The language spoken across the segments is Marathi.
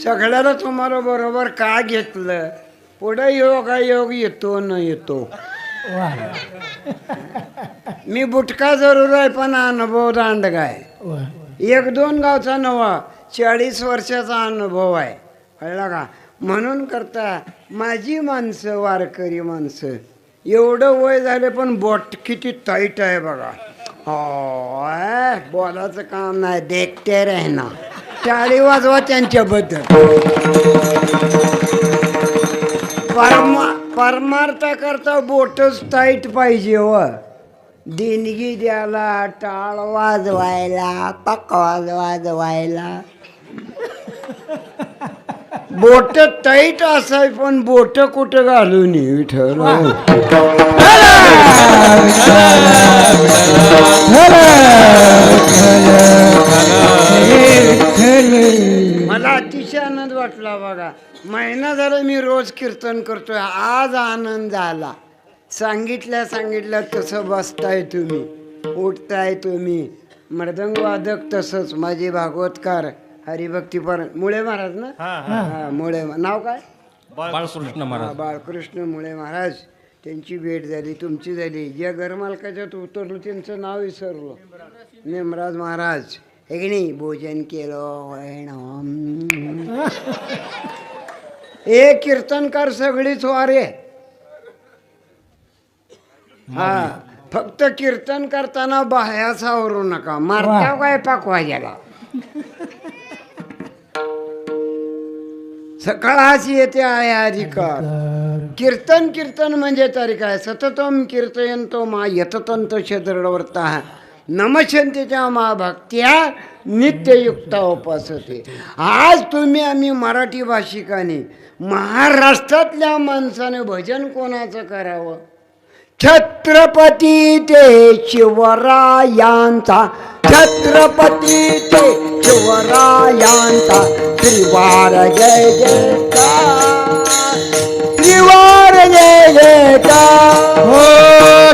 सगळ्याला तुम्हाला बरोबर का घेतलं? पुढे योगायोग येतो न येतो. मी बुटका जरूर आहे पण अनुभव दांडगाय. 1-2 गावचा नवा 40 वर्षाचा अनुभव आहे, कळला का? म्हणून करता माझी माणसं, वारकरी माणसं, एवढं वय झाले पण बोट किती टाईट आहे बघा. हो, बोलायचं काम नाही, देखते राहना. टाळी वाजवा त्यांच्याबद्दल. परमार्थ करता बोटच टाईट पाहिजे व. देणगी द्यायला, टाळ वाजवायला, पकवाज वाजवायला बोट टाईट असाय, पण बोट कुठं घालून विठ्ठल. मला अतिशय आनंद वाटला बघा. महिना झाला मी रोज कीर्तन करतोय, आज आनंद झाला. सांगितल्या तसं बसताय तुम्ही, उठताय तुम्ही. मृदंग वादक तसंच, माझे भागवतकार हरिभक्तीपर मुळे महाराज ना. हा, मुळे नाव काय? बाळकृष्ण महाराज. बाळकृष्ण मुळे महाराज. त्यांची भेट झाली, तुमची झाली. ज्या घरमालकाच्यात उतरलो त्यांचं नाव विसरलो. नेमराज महाराज हे की नाही. भोजन केलं हे कीर्तनकार सगळीच वारे. हा, फक्त कीर्तन करताना बाह्या सावरू नका. मारता काय पाकवायला. सकाळाच येते आहे अधिकार. कीर्तन म्हणजे तरी काय? सततम कीर्तयंतो मा यततंत दृढव्रता नमशंतीच्या मा भक्त्या नित्ययुक्ता उपासते. आज तुम्ही आम्ही मराठी भाषिकाने, महाराष्ट्रातल्या माणसाने भजन कोणाचं करावं? छत्रपती ते शिवरायांचा, छत्रपती ते शिवरायांचा त्रिवार जय जयकार, त्रिवार जय जयकार. हो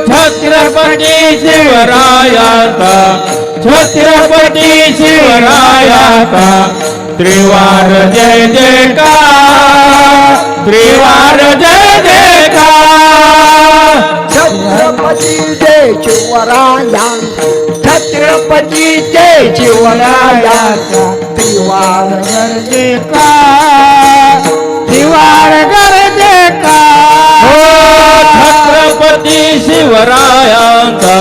छत्रपती शिवरायाचा, छत्रपती शिवरायाचा त्रिवार जय जयकार, त्रिवार जय जयकार. छत्रपती जय शिवरायांचा, छत्रपती जय शिवरायांचा त्रिवार जय जयकार, त्रिवार जय जयकार. हो छत्रपती शिवरायाचा,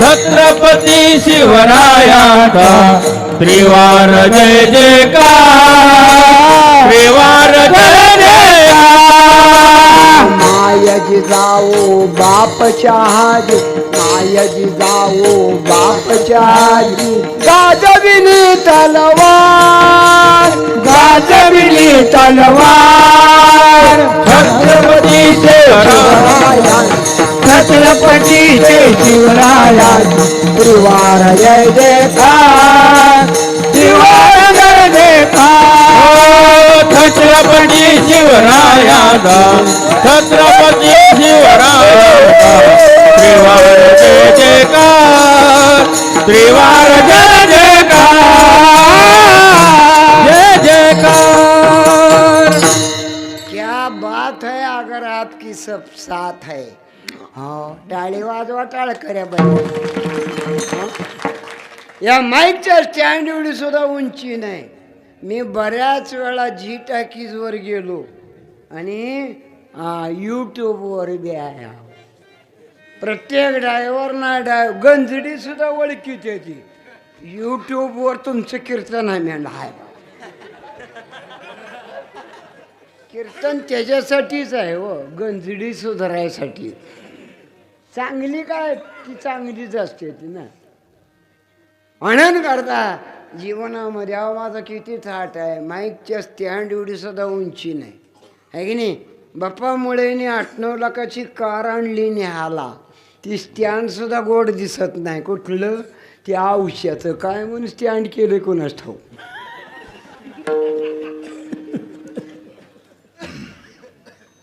छत्रपती शिवरायाचा त्रिवार जय जयकार, त्रिवार जय जयकार. मायाजी जाओ बापच्या हाजी, मायाजी जाओ बापच्या हाजी, गाजविली तलवार, गाजविली तलवार. छत्रपती शिवराया, छत्रपती शिवराया त्रिवार जय जयकार, त्रिवार जय जयकार. छत्रपती शिवरायाचा, छत्रपती शिवरायाचा त्रिवार जय जयकार, त्रिवार जय जयकार, जय जयकार. क्या बात है, अगर आपकी सब साथ है. हो, टाळी वाजवा, टाळ कर्या या माईकच्या स्टँड एवढी सुद्धा उंची नाही. मी बऱ्याच वेळा झी टॅकीजवर गेलो आणि यूट्यूबवर बी आहे. प्रत्येक ड्रायव्हर ना गंजडी सुद्धा ओळखीत येते. यूट्यूबवर तुमचं कीर्तन आहे मेंढा आहे. कीर्तन त्याच्यासाठीच आहे हो, गंजडी सुधारायसाठी. चांगली काय ती चांगलीच असते ती ना. म्हणून करता जीवनामध्ये अहो माझा किती थाट आहे. माईकच्या स्टँड एवढी सुद्धा उंची नाही आहे की नाही. बाप्पा मुळेने 8-9 लाखाची कार आणली न्याहाला, ती स्टँड सुद्धा गोड दिसत नाही. कुठलं ते औषधाचं काय म्हणून स्टँड केलं कोणास ठाऊक.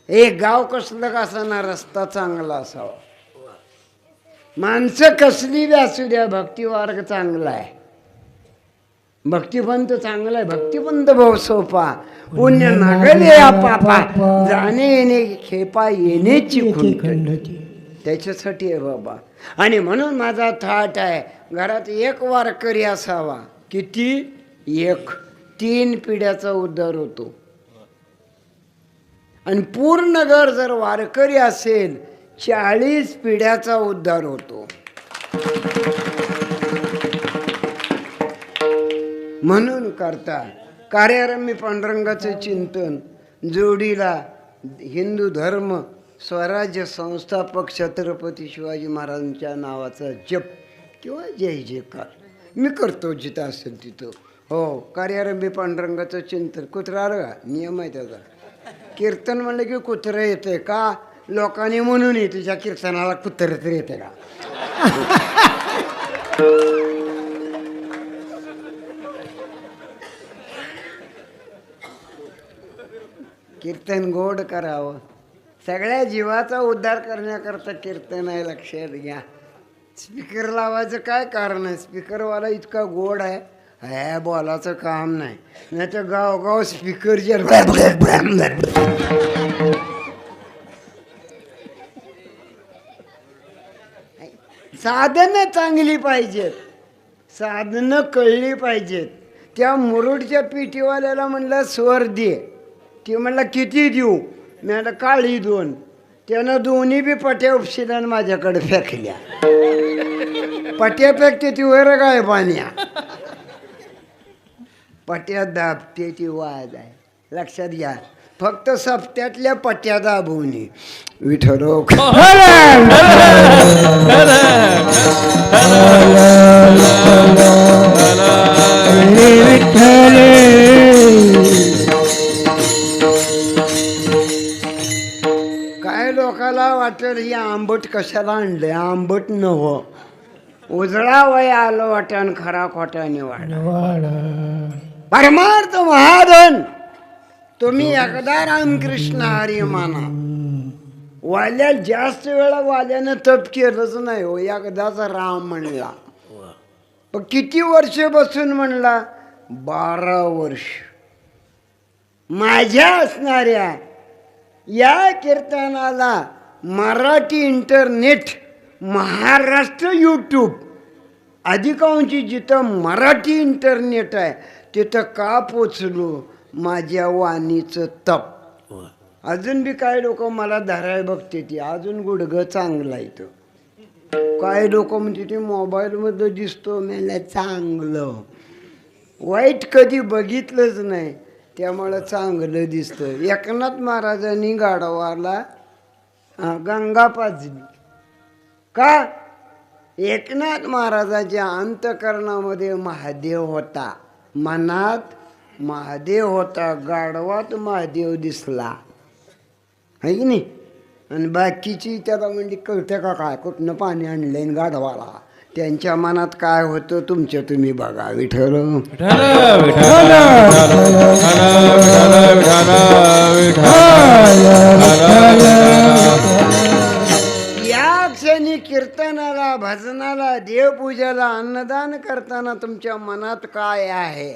एक गाव कसलं का असाना, रस्ता चांगला असावा, माणसं कसली बी असू द्या, भक्ती मार्ग चांगला आहे. भक्तिपंत चांगला आहे. भक्तिपंत भाऊ सोपा पुण्य नागले या पापा जाणे येणे खेपा येण्याची खुंटती. त्याच्यासाठी आहे बाबा. आणि म्हणून माझा थाट आहे घरात एक वारकरी असावा. किती? एक. 3 पिढ्याचा उद्धार होतो. आणि पूर्ण घर जर वारकरी असेल 40 पिढ्याचा उद्धार होतो. म्हणून करता कार्यारंभी पांडुरंगाचं चिंतन, जोडीला हिंदू धर्म स्वराज्य संस्थापक छत्रपती शिवाजी महाराजांच्या नावाचा जप किंवा जय जयकार मी करतो जिथं असेल तिथं. हो, कार्यारंभी पांडुरंगाचं चिंतन. कुत्रा आलं का? नियम आहे त्याचा. कीर्तन म्हणलं की कुत्रं येते का? लोकांनी म्हणून येते तुझ्या कीर्तनाला कुत्रं तर येते का? कीर्तन गोड करावं. सगळ्या जीवाचा उद्धार करण्याकरता कीर्तन आहे, लक्षात घ्या. स्पीकर लावायचं काय कारण आहे? स्पीकरवाला इतका गोड आहे, हे बोलाचं काम नाही. नाही तर गावगाव स्पीकर जे साधनं चांगली पाहिजेत, साधनं कळली पाहिजेत. त्या मुरुडच्या पिठीवाल्याला म्हणलं स्वर दे. ती म्हणलं किती देऊ? मी म्हणलं काळी 2. त्यानं दोन्ही बी पट्या उपशिल्या आणि माझ्याकडे फेकल्या. पट्या फेकते ती वर काय पाण्या, पट्या दाबते ती वाद आहे. लक्षात घ्या. फक्त सप्त्यातल्या पट्या दाबवून विठ्ठल काय लोकाला वाटेल ही आंबट कशाला आणले? आंबट नव्ह, उजळा वय आलं वाटण खरा खोटा निवाड. परमार्थ महाधन तुम्ही एकदा रामकृष्ण हरी माना. वाल्या जास्त वेळा वाल्यानं तप केलंच नाही हो, एकदाच राम म्हणला. पण किती वर्ष बसून म्हणला? 12 वर्ष. माझ्या असणाऱ्या या कीर्तनाला मराठी इंटरनेट, महाराष्ट्र यूट्यूब अधिकांशी जिथं मराठी इंटरनेट आहे तिथं का पोचलो? माझ्या वाणीचं तप. अजून बी काय लोक मला धराय बघते ती अजून गुडघं चांगलं आहे. तर काय लोक म्हणते ते मोबाईलमध्ये दिसतो मला चांगलं. वाईट कधी बघितलंच नाही त्यामुळं चांगलं दिसतं. एकनाथ महाराजांनी गाढवाला गंगा पाजली का? एकनाथ महाराजाच्या अंतःकरणामध्ये महादेव होता, मनात महादेव होता, गाढवात महादेव दिसला है की नाही. आणि बाकीची त्याला म्हणजे कळतं का काय कुठनं पाणी आणलंय गाढवाला? त्यांच्या मनात काय होतं तुमच्या तुम्ही बघा. विठ्ठल या क्षणी कीर्तनाला, भजनाला, देवपूजाला, अन्नदान करताना तुमच्या मनात काय आहे?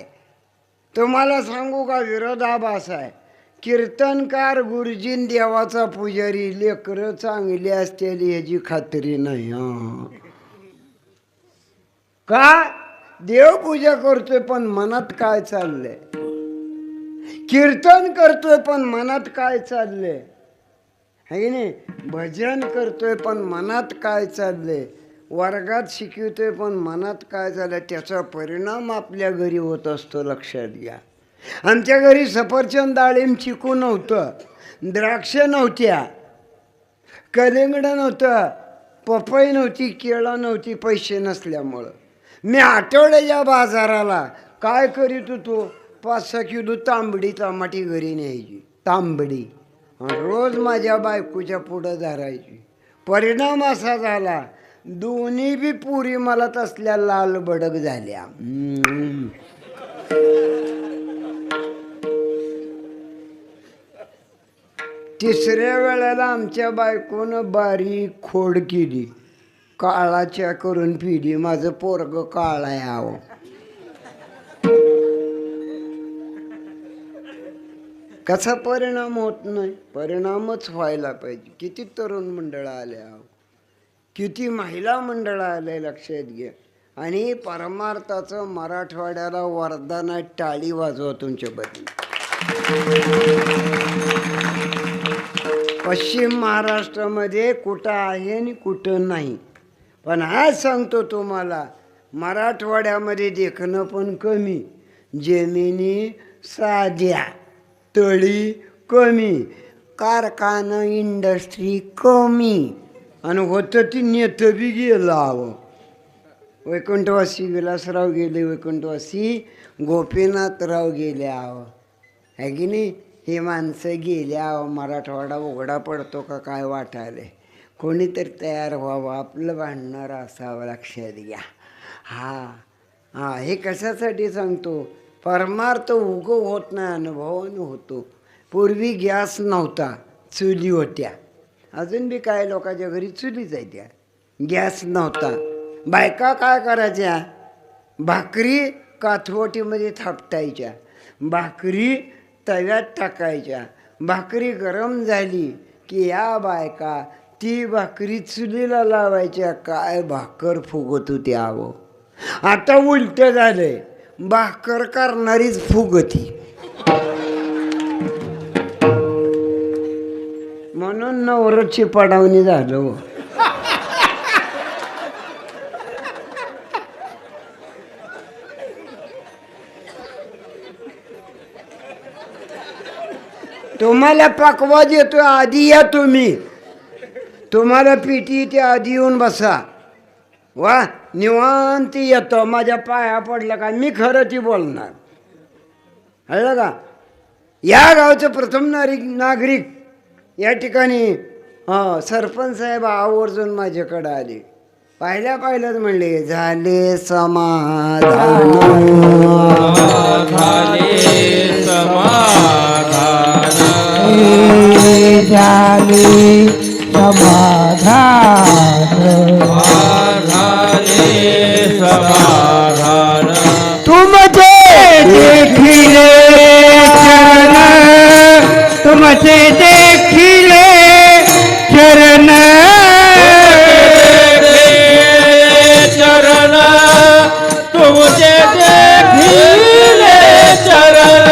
तुम्हाला सांगू का? विरोधाभास आहे. कीर्तनकार गुरुजीन देवाचा पुजारी, लेकरं चांगली असतील ह्याची खात्री नाही. का? देवपूजा करतोय पण मनात काय चाललंय? कीर्तन करतोय पण मनात काय चाललंय? है नाही. भजन करतोय पण मनात काय चाललंय? वर्गात शिकवतोय पण मनात काय झालं? त्याचा परिणाम आपल्या घरी होत असतो. लक्षात घ्या. आमच्या घरी सफरचंद, डाळिंब, चिकू नव्हतं, द्राक्ष नव्हत्या, कलिंगड नव्हतं, पपई नव्हती, केळं नव्हती, पैसे नसल्यामुळं. मी आठवड्याच्या बाजाराला काय करीत होतो? 5-6 किलो तांबडी टमाटी घरी न्यायची. तांबडी रोज माझ्या बायकोच्या पुढं धरायची. परिणाम असा झाला दोन्ही बी पुरी मला तसल्या लाल बडक झाल्या. तिसऱ्या वेळेला आमच्या बायकोनं बारीक खोड केली, काळाच्या करून पिली. माझं पोरग काळा आहे. कसा परिणाम होत नाही? परिणामच व्हायला पाहिजे. किती तरुण मंडळं आले आहो, किती महिला मंडळं आले, लक्षात घ्या. आणि परमार्थाचं मराठवाड्याला वरदान आहे. टाळी वाजवा तुमच्या बद्दल. पश्चिम महाराष्ट्रामध्ये कुठं आहे आणि कुठं नाही, पण आज सांगतो तुम्हाला, मराठवाड्यामध्ये देखणं पण कमी, जमिनी साध्या, तळी कमी, कारखाना इंडस्ट्री कमी, आणि होतं ती नेतं बी गेलं हवं. वैकुंठवासी विलासराव गेले, वैकुंठवासी गोपीनाथराव गेले हवं, आहे की नाही? हे माणसं गेल्या, मराठवाडा उघडा पडतो का काय वाटायला. कोणीतरी तयार व्हावं, आपलं भांडणार असावं, लक्षात घ्या. हे कशासाठी सांगतो? परमार्थ उगव होत नाही, अनुभवानं होतो. पूर्वी गॅस नव्हता, चुली होत्या. अजून बी काय लोकांच्या घरी चुलीच आहे, त्या गॅस नव्हता. बायका काय करायच्या? भाकरी काथवटीमध्ये थापटायच्या, भाकरी तव्यात टाकायच्या. भाकरी गरम झाली की या बायका ती भाकरी चुलीला लावायच्या. काय भाकर फुगत होती आवं. आता उलट झालंय, भाकर करणारीच फुगती. म्हणून नवरची पडावणी झालं. तुम्हाला पकवा देतो, आधी या तुम्ही. तुम्हाला पिटी ते आधी येऊन बसा. वा निवांत येतो, माझ्या पाया पडलं का मी खरं ती बोलणार. कळलं का? या गावचं प्रथम नागरिक या ठिकाणी सरपंच साहेब आवर्जून माझ्याकडे आले. पाहिल्याच म्हणले, झाले समाधान, झाले समाधान, झाले समाधान, झाले समाधान. तुमचे देखिले चरण, तुमचे देखिले चरण, चरण तुमचे देखिले चरण,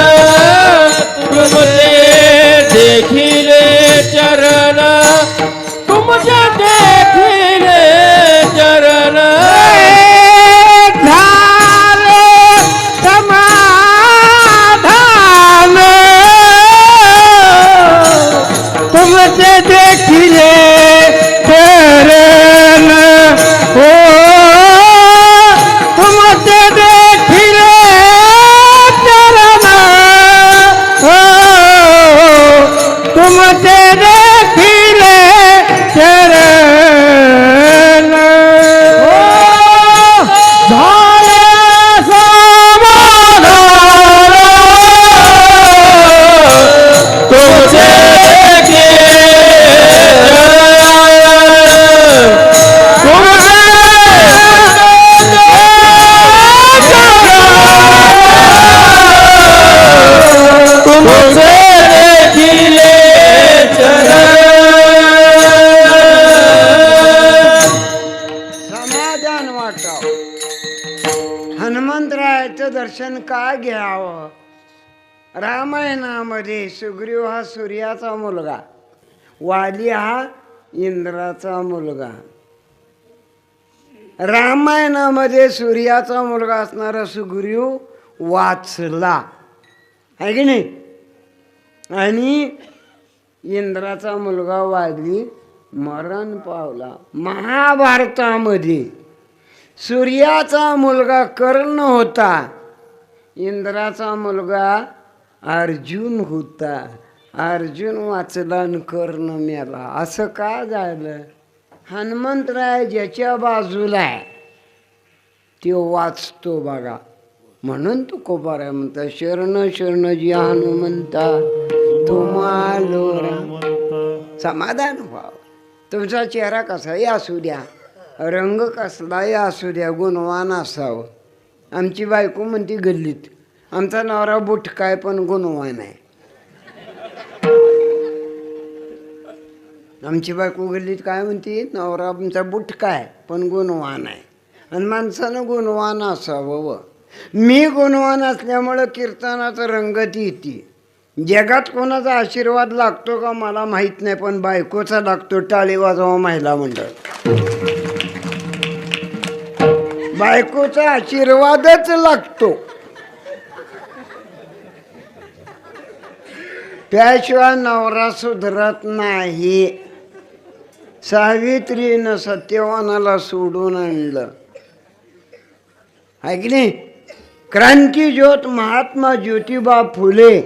तुमचे देखिले चरण, तुमचे देखिले चरण. झाले समाधान, तुमचे देखिले चरण, हो तुमचे देखिले चरण, हो तुमचे देखिले चरण, हो झाले समाधान, तुमचे समाधान वाटावं. हनुमंतरायाचं दर्शन का घ्यावं? रामायणामध्ये सुग्रीव हा सूर्याचा मुलगा, वाली हा इंद्राचा मुलगा. रामायणामध्ये सूर्याचा मुलगा असणारा सुग्रीव वाचला, आहे की नाही? आणि इंद्राचा मुलगा वाली मरण पावला. महाभारतामध्ये सूर्याचा मुलगा कर्ण होता, इंद्राचा मुलगा अर्जुन होता. अर्जुन वाचला आणि कर्ण मेला. असं का झालं? हनुमंतराय ज्याच्या बाजूला आहे तो वाचतो बघा. म्हणून तू कोपारा म्हणता, शरण शरण जी हनुमंता तुम्हालो. समाधान व्हावं. तुमचा चेहरा कसाही असू द्या, रंग कसलाही असू द्या, गुणवान असावं. आमची बायको म्हणते गल्लीत, आमचा नवरा बुटकाय पण गुणवान आहे. आमची बायको गल्लीत काय म्हणते, नवरा आमचा बुटका आहे पण गुणवान आहे, आणि माणसानं गुणवान असावं. व मी गुणवान असल्यामुळं कीर्तनाचं रंगत येते. जगात कोणाचा आशीर्वाद लागतो का मला माहीत नाही, पण बायकोचा लागतो. टाळी वाजवा महिला मंडळ. बायकोचा आशीर्वादच लागतो, त्याशिवाय नवरा सुधरत नाही. सावित्रीनं सत्यवानाला सोडून आणलं आहे की नाही. क्रांती ज्योत महात्मा ज्योतिबा फुले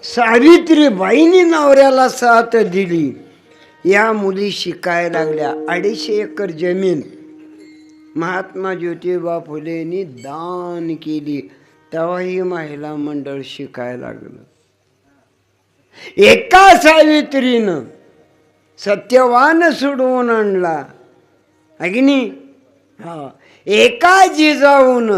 सावित्रीबाईंनी नवऱ्याला साथ दिली. या मुली शिकायला लागल्या. 250 एकर जमीन महात्मा ज्योतिबा फुलेंनी दान केली. तेव्हाही महिला मंडळ शिकायला लागलं. एका सावित्रीनं सत्यवान सोडवून आणला अग्नी. हा, एका जिजाऊन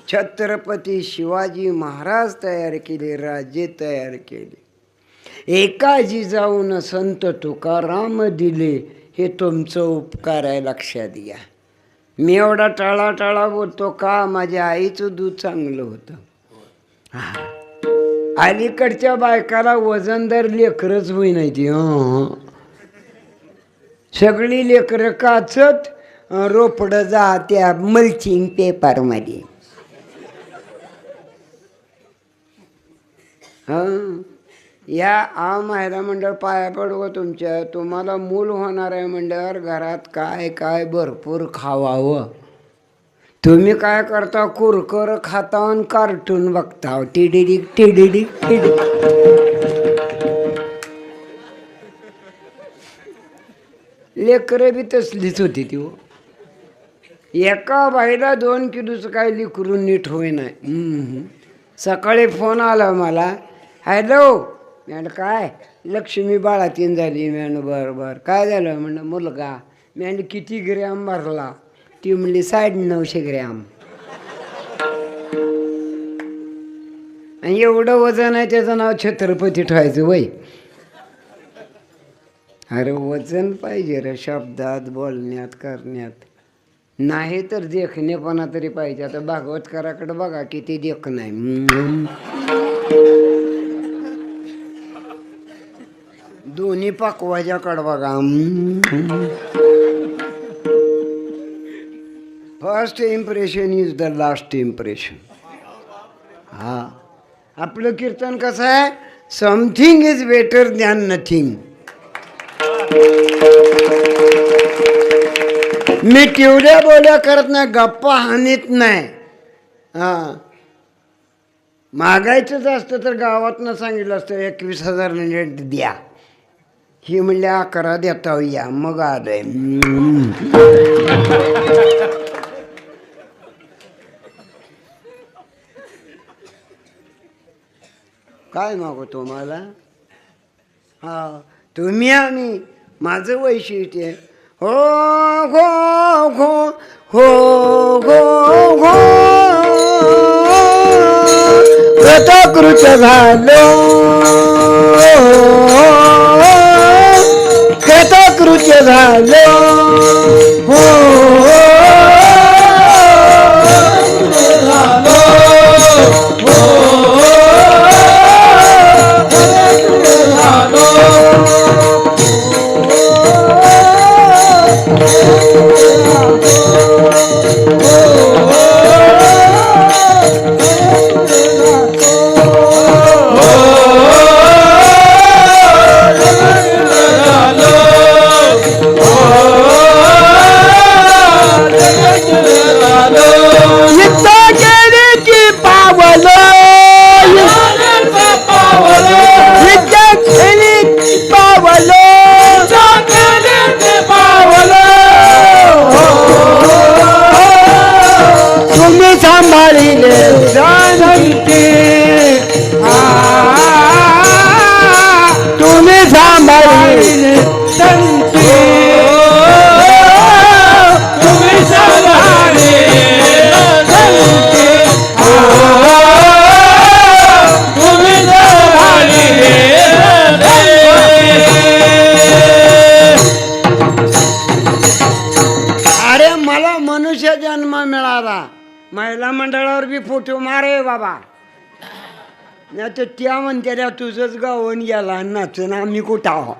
छत्रपती शिवाजी महाराज तयार केले, राज्य तयार केले. एका जिजाऊन संत तुकाराम दिले. हे तुमचं उपकार आहे, लक्षात घ्या. मी एवढा टाळा बोलतो का, माझ्या आईचं दूध चांगलं होतं. हा, अलीकडच्या बायकाला वजनदार लेकरच होई नाही ती. सगळी लेकरं काचत रोपड जात्या मल्चिंग पेपरमध्ये. या महिला मंडळ पाया पडवं तुमच्या. तुम्हाला मूल होणार आहे मंडळावर घरात काय काय भरपूर खावावं. तुम्ही काय करता, कुरकर खाता आणि कार्टून बघता. टिडिडिक टिडिडिक टिडिक. लेकरं बी तसलीच होती ती. एका बाईला 2 किलोचं काय लिकरून नीट होई नाही. सकाळी फोन आला मला, हॅलो मॅडम काय लक्ष्मी बाळातीन झाली. मॅडम बरं बरं काय झालं म्हणलं, मुलगा. मॅडम किती ग्रॅम भरला. ती म्हणली 950 ग्रॅम. आणि एवढं वजन आहे त्याचं नाव छत्रपती ठेवायचं वय. अरे वजन पाहिजे रे, शब्दात बोलण्यात करण्यात. नाही तर देखणेपणा तरी पाहिजे. आता भागवतकाराकडे बघा किती देखणं आहे. दोन्ही पाकवाच्याकडे बघा. First impression is the last impression. हा, आपलं कीर्तन कसं आहे, something is better than nothing. मी टिवल्या बोल्या करत नाही, गप्पा हानीत नाही. हां, मागायचंच असतं तर गावातनं सांगितलं असतं 21,000 नेट द्या. ही म्हणले 11 देता या, मग आलंय. काय मागो तुम्हाला. हा, तुम्ही आम्ही माझं वैशिष्ट्य हो गो गो हो गो गो कृतकृत झालो कृतकृत झालो हो Oh मंचावर बी फोटो मारे बाबा, नाही तर त्या म्हणते रे तुझंच गावन गेला नाचून आम्ही कुठं आहो.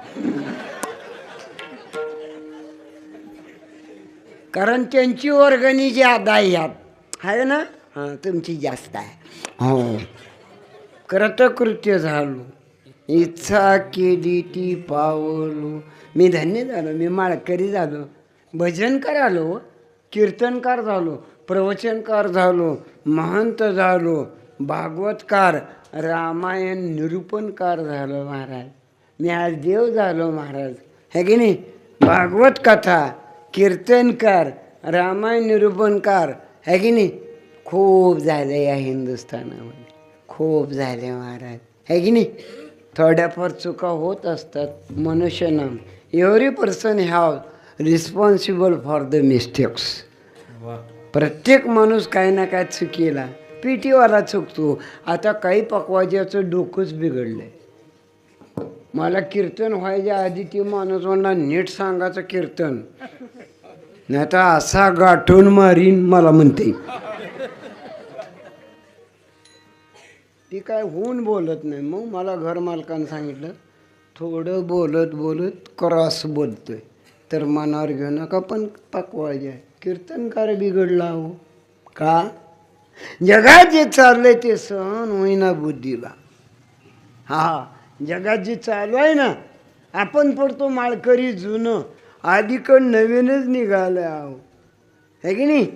कारण त्यांची वर्गणी जी आता यात आहे ना, हां तुमची जास्त आहे. हो कृतकृत्य झालो, इच्छा केली ती पावलो. मी धन्य झालो, मी माळकरी झालो, भजनकार आलो, कीर्तनकार झालो, प्रवचनकार झालो, महंत झालो, भागवतकार, रामायण निरूपणकार झालो महाराज. मी आज देव झालो महाराज, है की नाही. भागवत कथा, कीर्तनकार, रामायण निरूपणकार, है की नाही. खूप झाले या हिंदुस्थानामध्ये, खूप झाले महाराज, है की नाही. थोड्याफार चुका होत असतात. मनुष्य नाम every person have responsible for the mistakes. प्रत्येक माणूस काही ना काय चुकीला, पिटीवाला चुकतो. आता काही पकवाजाचं डोकंच बिघडलंय. मला कीर्तन व्हायच्या आधी ती माणूस म्हणला नीट सांगायचं कीर्तन, नाही तर असा गाठून मारीन मला म्हणते. ती काय होऊन बोलत नाही. मग मला घर मालकानं सांगितलं थोडं बोलत बोलत क्रॉस बोलतोय तर मनावर घेऊ नका, पण पकवायचे कीर्तनकार बिघडला हो का. जगात जे चाललंय ते सहन होईना बुद्धीला. हा जगात जे चालू आहे ना, आपण पडतो माळकरी जुनं, आधीकडं नवीनच निघालं आहो, है की नाही.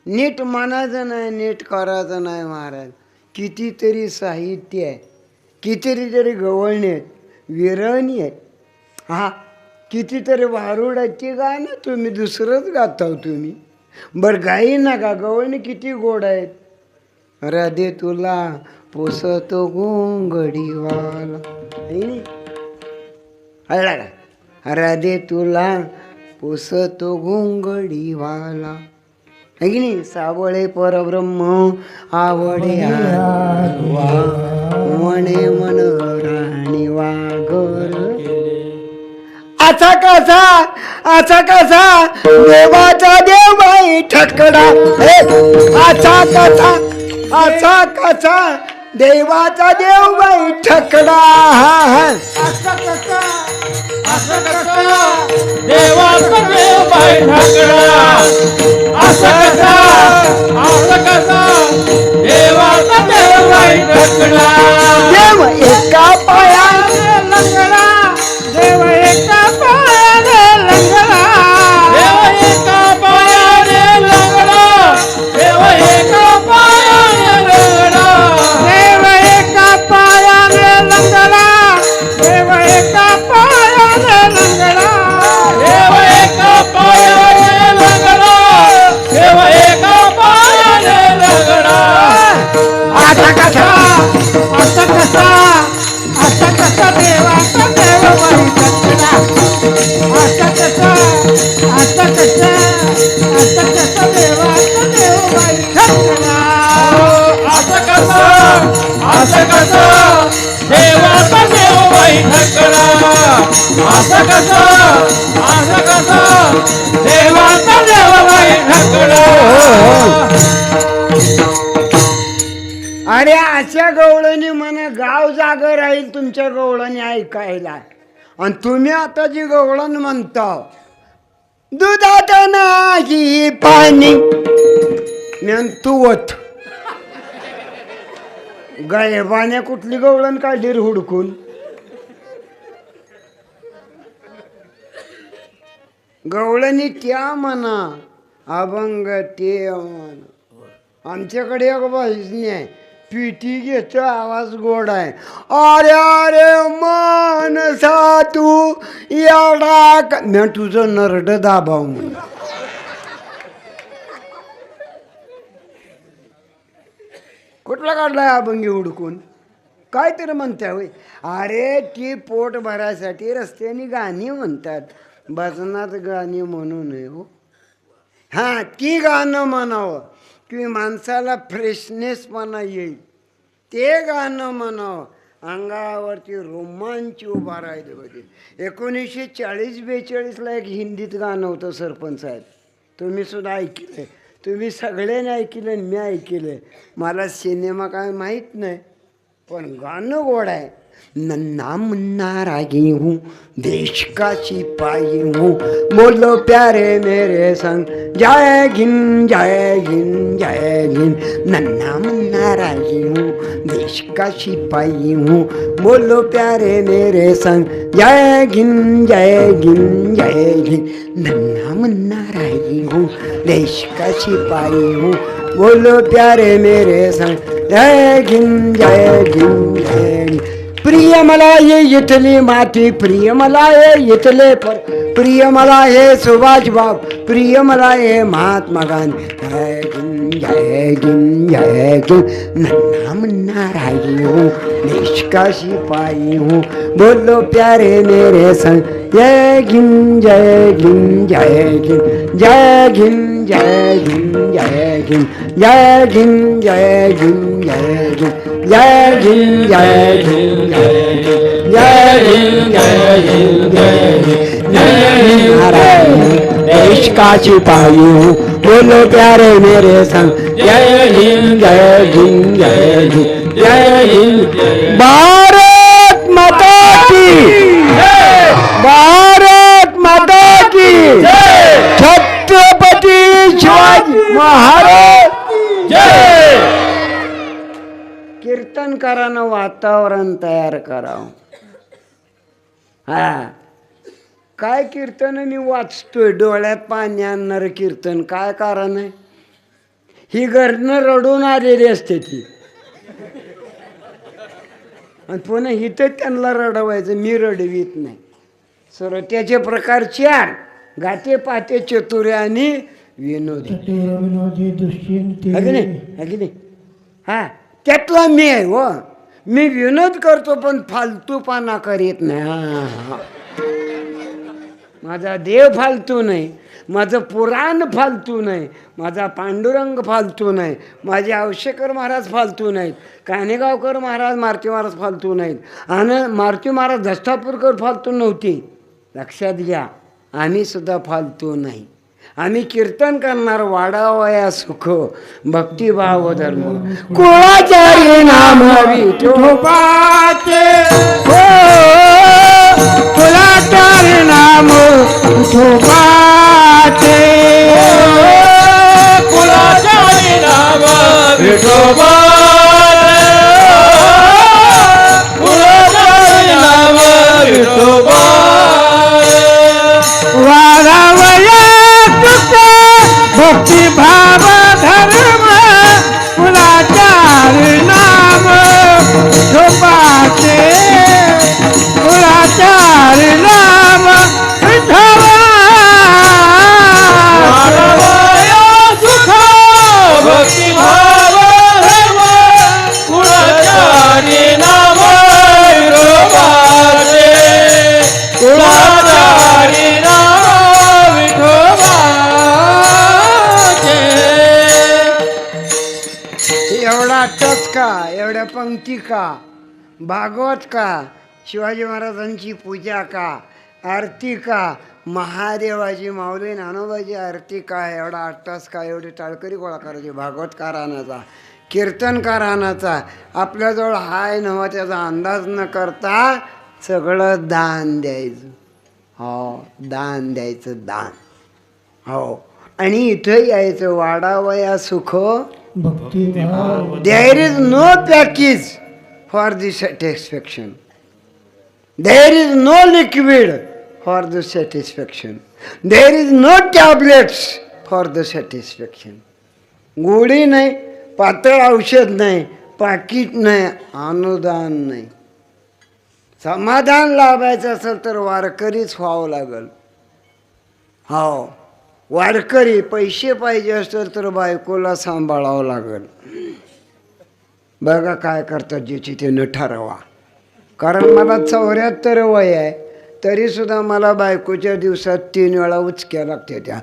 नीट मानायचं नाही, नीट करायचं नाही महाराज. कितीतरी साहित्य आहे, कितीतरी गवळणी आहेत, विरहणी आहेत. हा कितीतरी भारुडाची गाणं तुम्ही दुसरंच गाताव तुम्ही. बरं गाई नका, गवळणी किती गोड आहेत. राधे तुला पोसतो गोंगडीवाला, हळला का. राधे तुला पोसतो गोंगडीवाला, है की नाही. सावळे परब्रह्म आवडे आवा, म्हणे मन राणी वाघर. असा कसा देवाचा देव बाई ठकडा. असा कसा देवाचा देव बाई ठकडा. देवाचा देव बाई ठाकरा. असं कसा देवाचा देव बाई ठाकरा. देव एका पायाने लंगडा, देव एका पायाने लंगडा. देव एका पायाने लंगडा. देव एका पायाने लंगडा. देव एका पायाने लंगडा. देव एका पायाने लंगडा. देव एका पायाने लंगडा. देव एका पायाने लंगडा. असा कसा देवाचा देव बाई ठकडा. असा कसा देवाचा देव बाई ठकडा. असं कसं देवाचा देव बाई ठाकरा. असं कसं देवाचा देव बाई ठाकरा. अरे अशा गवळणी म्हणा गाव जागं राहील तुमच्या गवळणी ऐकायला. आणि तुम्ही आता जी गवळण म्हणता दुधात नाही पाणी तुवत गायबाने कुठली गवळण काढली रे हुडकून. गवळणी त्या म्हणा, अभंग ते म्हणा. आमच्याकडे एक भाजनी आहे, पिटी घेतो, आवाज गोड आहे. अरे अरे मानसा तू येडा मी तुझं नरड दाबाव म्हणून. कुठला काढलाय अभंगी हुडकून काय तरी म्हणत्या होय. अरे ती पोट भरायसाठी रस्त्याने गाणी म्हणतात, भजनात गाणी म्हणू नये हो. हां ती गाणं म्हणावं की माणसाला फ्रेशनेसपणा येईल, ते गाणं म्हणावं. अंगावरती रोमांच उभा राहिले पाहिजे. 1940-42ला एक हिंदीत गाणं होतं सरपंच साहेब, तुम्ही सुद्धा ऐकलं. तुम्ही सगळ्यांनी ऐकलं आणि मी ऐकलं. मला सिनेमा काय माहीत नाही, पण गाणं गोड आहे. नन्ना मुन्ना रागी हूँ, देश का सिपाही हूँ, बोलो प्यारे मेरे संग, जय हिंद जय हिंद जय हिंद. नन्ना मुन्ना रागी हूँ, देश का सिपाही हूँ, बोलो प्यारे मेरे संग, जय हिंद जय हिंद जय हिंद. नन्ना मुन्ना रागी हूँ, देश का सिपाही हूँ, बोलो प्यारे मेरे संग, जय हिंद जय हिंद जय हिंद. प्रिय मला ये इथली माती, प्रिय मला ये इथले पर, प्रिय मला हे सुभाष बाब, प्रिय मला हे महात्मा गांधी. जय हिंद जय हिंद जय हिंद. नन्ना मुन्ना रागी हूँ, देश का सिपाही हूँ, बोलो प्यारे मेरे संग, जय हिंद जय हिंद जय हिंद. जय हिंद जय हिंद जय हिंद. जय हिंद जय हिंद जय हिंद. जय हिंद जय हिंद जय हिंद. जय हिंद जय हिंद जय हिंद. जय हिंद नारायण देश का सिपाही हूँ, बोलो प्यारे मेरे संग, जय हिंद जय हिंद जय हिंद. जय हिंद. भारत माता की, भारत माता की, छत्रपती शिवाजी महाराज. कीर्तनकारानं वातावरण तयार करावं. हा, काय कीर्तन मी वाचतोय, डोळ्यात पाणी आणणार कीर्तन, काय कारण आहे? ही घरनं रडून आलेली असते ती, आणि पुन्हा इथं त्यांना रडवायचं. मी रडवीत नाही. श्रोत्याचे प्रकार चार: गाते पाते चतुर्य आणि विनोदी. विनोदी दुश्चिंती. अग्नि हा, त्यातला मी आहे. हो, मी विनोद करतो पण फालतूपणा करीत नाही. हा, माझा देव फालतू नाही, माझं पुराण फालतू नाही, माझा पांडुरंग फालतू नाही, माझे औशेकर महाराज फालतू नाहीत, कानेगावकर महाराज, मारुती महाराज फालतू नाहीत, आणि मारुती महाराज दस्तापूरकर फालतू नव्हती. लक्षात घ्या, आम्ही सुद्धा फालतू नाही. आम्ही कीर्तन करणार वाडावया सुख, भक्तिभाव धर्म, कुळाचारी नाम विठोबाचे, हो कुळाचारी नाम विठोबाचे, कुळाचारी नाम विठोबा, कुळाचारी नाम विठोबा. वारावया भक्ती भाव धर्म, कुळाचारी नाम विठोबाचे, कुळाचारी नाम विठोबा. सुख भक्ती भाव धर्म, कुळाचारी नाम विठोबाचे, कुळाचारी नाम विठोबाचे. एवढा टचका, एवढ्या पंक्ती का, भागवत का, शिवाजी महाराजांची पूजा का, आरती का, महादेवाची माऊली नानोबाची आरती का, एवढा अट्टास का, एवढे टाळकरी गोळा करायचे. भागवतकार आणायचा, कीर्तनकार आणायचा. आपल्याजवळ हाय नव्हा त्याचा अंदाज न करता सगळं दान द्यायचं. हो, दान द्यायचं, दान. हो, आणि इथं यायचं वाडावया सुख. भक्ती भाव. There is no package for the satisfaction. There is no liquid for the satisfaction. There is no tablets for the satisfaction. गोळी नाही, पातळ औषध नाही, पाकिट नाही, अनुदान नाही. समाधान लाभायचं असेल तर वारकरीच व्हावं लागल. हो, वारकरी. पैसे पाहिजे असेल तर बायकोला सांभाळावं लागेल. बघा काय करतात, ज्याची त्यानं ठरवा. कारण मला 74 वय आहे, तरीसुद्धा मला बायकोच्या दिवसात 3 वेळा उचक्या लागते. त्या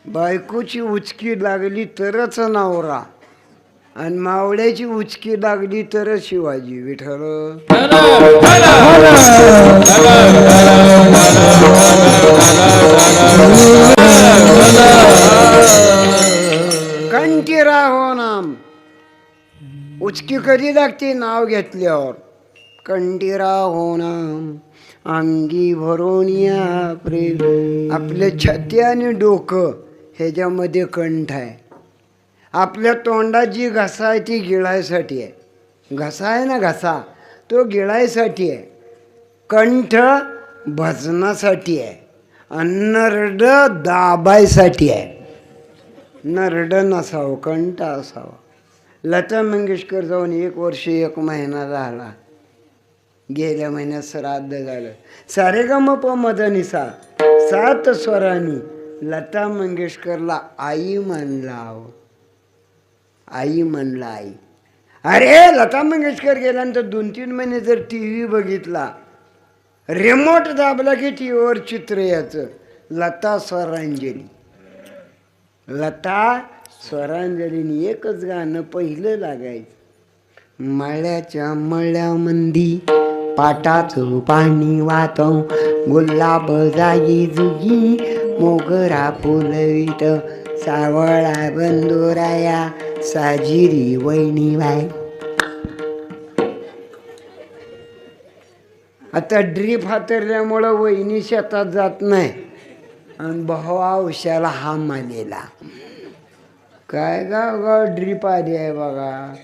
बायकोची उचकी लागली तरच नवरा. आणि मावळ्याची उचकी लागली तरच शिवाजी विठ्ठल. कंठीरा हो नाम. उचकी कधी लागते नाव घेतल्यावर. कंठीरा हो नाम अंगी भरून या प्रेम. आपले छाती आणि डोकं ह्याच्यामध्ये कंठ आहे. आपल्या तोंडात जी घसा आहे ती गिळायसाठी आहे. घसा आहे ना घसा, तो गिळायसाठी आहे. कंठ भजनासाठी आहे. आणि नरड दाबायसाठी आहे. नरड नसावं, कंठ असावा. लता मंगेशकर जाऊन 1 वर्ष 1 महिना झाला. गेल्या महिन्यात श्राद्ध झालं. सारेगमप मदनिसा 7 स्वरांनी लता मंगेशकरला आई म्हणला. आई म्हणला आई. अरे लता मंगेशकर गेल्यानंतर 2-3 महिने जर टी व्ही बघितला, रिमोट दाबला की टी व्हीवर चित्र याचं लता स्वरांजली. लता स्वरांजलीनी एकच गाणं पहिलं लागायचं. मळ्याच्या मळ्यामंदी पाटाचं पाणी वाहतं, गुलाब जाई जुगी मोगरा फुलवित, सावळा बंदोराया साजिरी वैणी बाय. आता ड्रीप हातरल्यामुळं वहिनी शेतात जात नाही आणि भावा औषाला हा मानेला. काय गाव गाव ड्रीप आली आहे बघा.